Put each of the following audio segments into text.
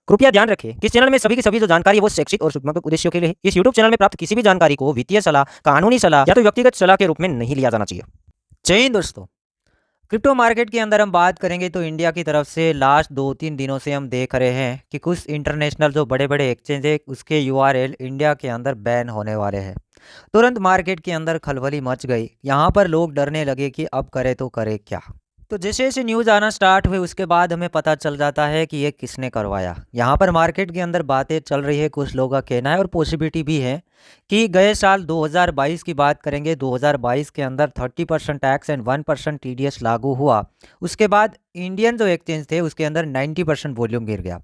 कृपया ध्यान रखें कि इस चैनल में सभी की सभी जो जानकारी है वो शैक्षिक और सूचनात्मक उद्देश्यों के लिए है। इस यूट्यूब चैनल में प्राप्त किसी भी जानकारी को वित्तीय सलाह, कानूनी सलाह या तो व्यक्तिगत सलाह के रूप में नहीं लिया जाना चाहिए। जय हिंद दोस्तों। क्रिप्टो मार्केट के अंदर हम बात करेंगे तो इंडिया की तरफ से लास्ट 2-3 दिनों से हम देख रहे हैं कि कुछ इंटरनेशनल जो बड़े बड़े एक्सचेंज है उसके यूआरएल इंडिया के अंदर बैन होने वाले हैं। तुरंत मार्केट के अंदर खलबली मच गई। यहाँ पर लोग डरने लगे कि अब करे तो करे क्या। तो जैसे जैसे न्यूज़ आना स्टार्ट हुए उसके बाद हमें पता चल जाता है कि ये किसने करवाया। यहाँ पर मार्केट के अंदर बातें चल रही है, कुछ लोगों का कहना है और पॉसिबिलिटी भी है कि गए साल 2022 की बात करेंगे, 2022 के अंदर 30% टैक्स एंड 1% टीडीएस लागू हुआ। उसके बाद इंडियन जो एक्सचेंज थे उसके अंदर 90% वॉल्यूम गिर गया।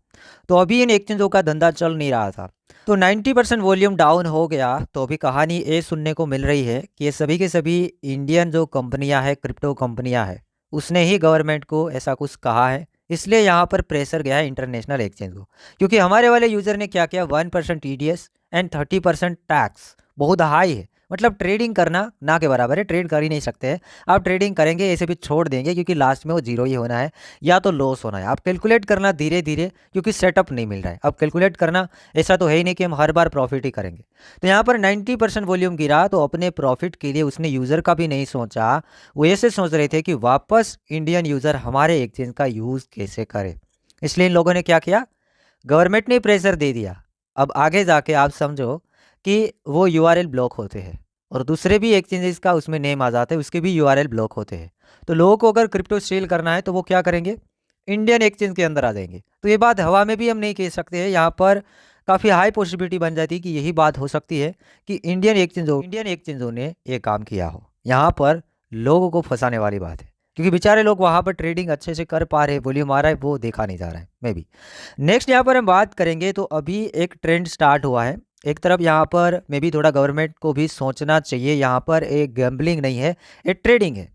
तो अभी इन एक्सचेंजों का धंधा चल नहीं रहा था। तो 90% वॉल्यूम डाउन हो गया तो अभी कहानी ये सुनने को मिल रही है कि ये सभी के सभी इंडियन जो कंपनियां हैं, क्रिप्टो कंपनियां हैं, उसने ही गवर्नमेंट को ऐसा कुछ कहा है। इसलिए यहाँ पर प्रेशर गया है इंटरनेशनल एक्सचेंज को, क्योंकि हमारे वाले यूज़र ने क्या किया, 1% टीडीएस एंड 30% टैक्स बहुत हाई है। मतलब ट्रेडिंग करना ना के बराबर है, ट्रेड कर ही नहीं सकते हैं। आप ट्रेडिंग करेंगे ऐसे भी छोड़ देंगे क्योंकि लास्ट में वो जीरो ही होना है या तो लॉस होना है। आप कैलकुलेट करना धीरे धीरे क्योंकि सेटअप नहीं मिल रहा है। अब कैलकुलेट करना ऐसा तो है ही नहीं कि हम हर बार प्रॉफिट ही करेंगे। तो यहाँ पर 90% वॉल्यूम गिरा तो अपने प्रॉफिट के लिए उसने यूज़र का भी नहीं सोचा। वो ऐसे सोच रहे थे कि वापस इंडियन यूज़र हमारे एक्सचेंज का यूज़ कैसे करे। इसलिए इन लोगों ने क्या किया, गवर्नमेंट ने प्रेशर दे दिया। अब आगे जाके आप समझो कि वो यूआरएल ब्लॉक होते हैं और दूसरे भी एक्सचेंजेस का उसमें नेम आ जाता है, उसके भी यूआरएल ब्लॉक होते हैं। तो लोगों को अगर क्रिप्टो सेल करना है तो वो क्या करेंगे, इंडियन एक्सचेंज के अंदर आ जाएंगे। तो ये बात हवा में भी हम नहीं कह सकते हैं। यहाँ पर काफ़ी हाई पॉसिबिलिटी बन जाती है कि यही बात हो सकती है कि इंडियन एक्सचेंजों ने ये काम किया हो। यहाँ पर लोगों को फंसाने वाली बात है क्योंकि बेचारे लोग वहाँ पर ट्रेडिंग अच्छे से कर पा रहे हैं, वॉल्यूम आ रहा है, वो देखा नहीं जा रहा है मे बी। नेक्स्ट यहाँ पर हम बात करेंगे तो अभी एक ट्रेंड स्टार्ट हुआ है। एक तरफ यहाँ पर मे बी थोड़ा गवर्नमेंट को भी सोचना चाहिए। यहाँ पर एक गैम्बलिंग नहीं है, एक ट्रेडिंग है।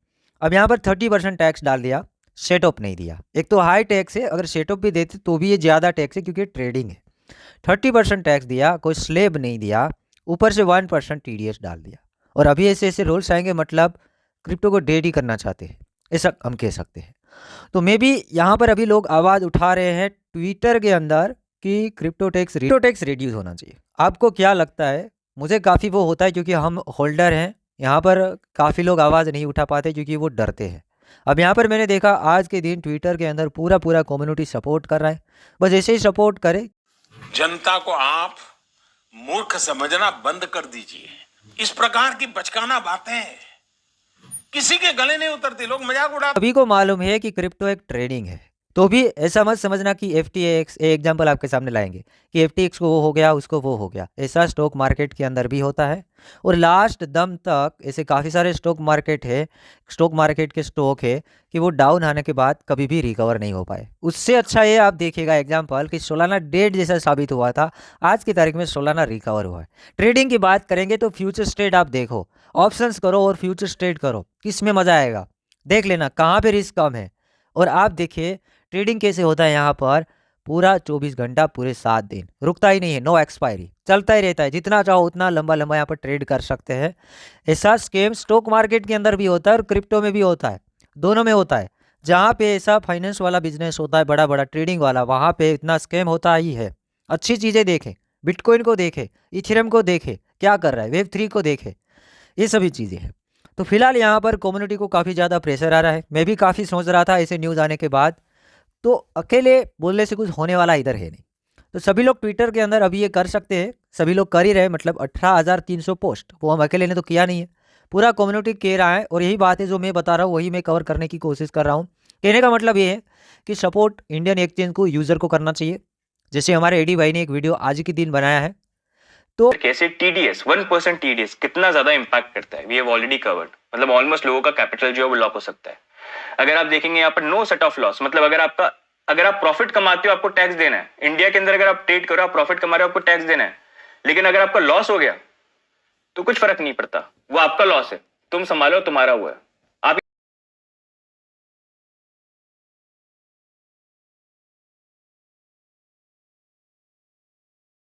अब यहाँ पर 30% टैक्स डाल दिया, सेटअप नहीं दिया। एक तो हाई टैक्स है, अगर सेटअप भी देते तो भी ये ज़्यादा टैक्स है क्योंकि ट्रेडिंग है। 30% टैक्स दिया, कोई स्लेब नहीं दिया, ऊपर से 1% टीडीएस डाल दिया। और अभी ऐसे ऐसे रूल्स आएंगे, मतलब क्रिप्टो को डेड ही करना चाहते हैं, ऐसा हम कह सकते हैं। तो मे बी यहाँ पर अभी लोग आवाज़ उठा रहे हैं ट्विटर के अंदर कि क्रिप्टो टैक्स रिड्यूस होना चाहिए। आपको क्या लगता है? मुझे काफ़ी वो होता है क्योंकि हम होल्डर हैं। यहाँ पर काफ़ी लोग आवाज़ नहीं उठा पाते क्योंकि वो डरते हैं। अब यहाँ पर मैंने देखा आज के दिन ट्विटर के अंदर पूरा पूरा कम्युनिटी सपोर्ट कर रहा है। बस ऐसे ही सपोर्ट करे। जनता को आप मूर्ख समझना बंद कर दीजिए। इस प्रकार की बचकाना बातें किसी के गले नहीं उतरती, लोग मजाक उड़ाते। सभी को मालूम है कि क्रिप्टो एक ट्रेडिंग है। तो भी ऐसा मत समझना कि एफटीएक्स, एग्जांपल आपके सामने लाएंगे कि एफटीएक्स को वो हो गया, उसको वो हो गया। ऐसा स्टॉक मार्केट के अंदर भी होता है और लास्ट दम तक ऐसे काफ़ी सारे स्टॉक मार्केट के स्टॉक है कि वो डाउन आने के बाद कभी भी रिकवर नहीं हो पाए। उससे अच्छा ये आप देखिएगा एग्जाम्पल कि सोलाना डेट जैसा साबित हुआ था, आज की तारीख में सोलाना रिकवर हुआ है। ट्रेडिंग की बात करेंगे तो फ्यूचर ट्रेड आप देखो, ऑप्शंस करो और फ्यूचर ट्रेड करो, किस में मज़ा आएगा देख लेना, कहाँ पे रिस्क कम है। और आप देखिए ट्रेडिंग कैसे होता है। यहाँ पर पूरा 24 घंटा, पूरे 7 दिन रुकता ही नहीं है, नो एक्सपायरी, चलता ही रहता है। जितना चाहो उतना लंबा लंबा यहाँ पर ट्रेड कर सकते हैं। ऐसा स्कैम स्टॉक मार्केट के अंदर भी होता है और क्रिप्टो में भी होता है, दोनों में होता है। जहाँ पे ऐसा फाइनेंस वाला बिजनेस होता है, बड़ा बड़ा ट्रेडिंग वाला, वहाँ पे इतना स्कैम होता ही है। अच्छी चीज़ें देखें, बिटकॉइन को देखें, इथेरियम को देखें क्या कर रहा है, वेब3 को देखें, ये सभी चीज़ें हैं। तो फिलहाल यहाँ पर कम्युनिटी को काफ़ी ज़्यादा प्रेशर आ रहा है। मैं भी काफ़ी सोच रहा था ऐसे न्यूज़ आने के बाद, तो अकेले बोलने से कुछ होने वाला इधर है नहीं। तो सभी लोग ट्विटर के अंदर अभी ये कर सकते हैं, सभी लोग कर ही रहे। मतलब 18,300 पोस्ट, वो हम अकेले ने तो किया नहीं है, पूरा कम्युनिटी कह रहा है। और यही बात है जो मैं बता रहा हूँ वही मैं कवर करने की कोशिश कर रहा हूँ। कहने का मतलब ये है कि सपोर्ट इंडियन एक्सचेंज को, यूज़र को करना चाहिए। जैसे हमारे एडी भाई ने एक वीडियो आज के दिन बनाया है, तो कैसे टीडीएस 1% टीडीएस कितना ज्यादा इंपैक्ट करता है, वी हैव ऑलरेडी कवर्ड। मतलब ऑलमोस्ट लोगों का कैपिटल जो है वो लॉक हो सकता है। अगर आप देखेंगे यहाँ पर नो सेट ऑफ लॉस, मतलब अगर आप प्रॉफिट कमाते हो आपको टैक्स देना है। इंडिया के अंदर अगर आप ट्रेड करो, आप प्रॉफिट कमा रहे हो, आपको टैक्स देना है। लेकिन अगर आपका लॉस हो गया तो कुछ फर्क नहीं पड़ता, वो आपका लॉस है, तुम संभालो, तुम्हारा हुआ है।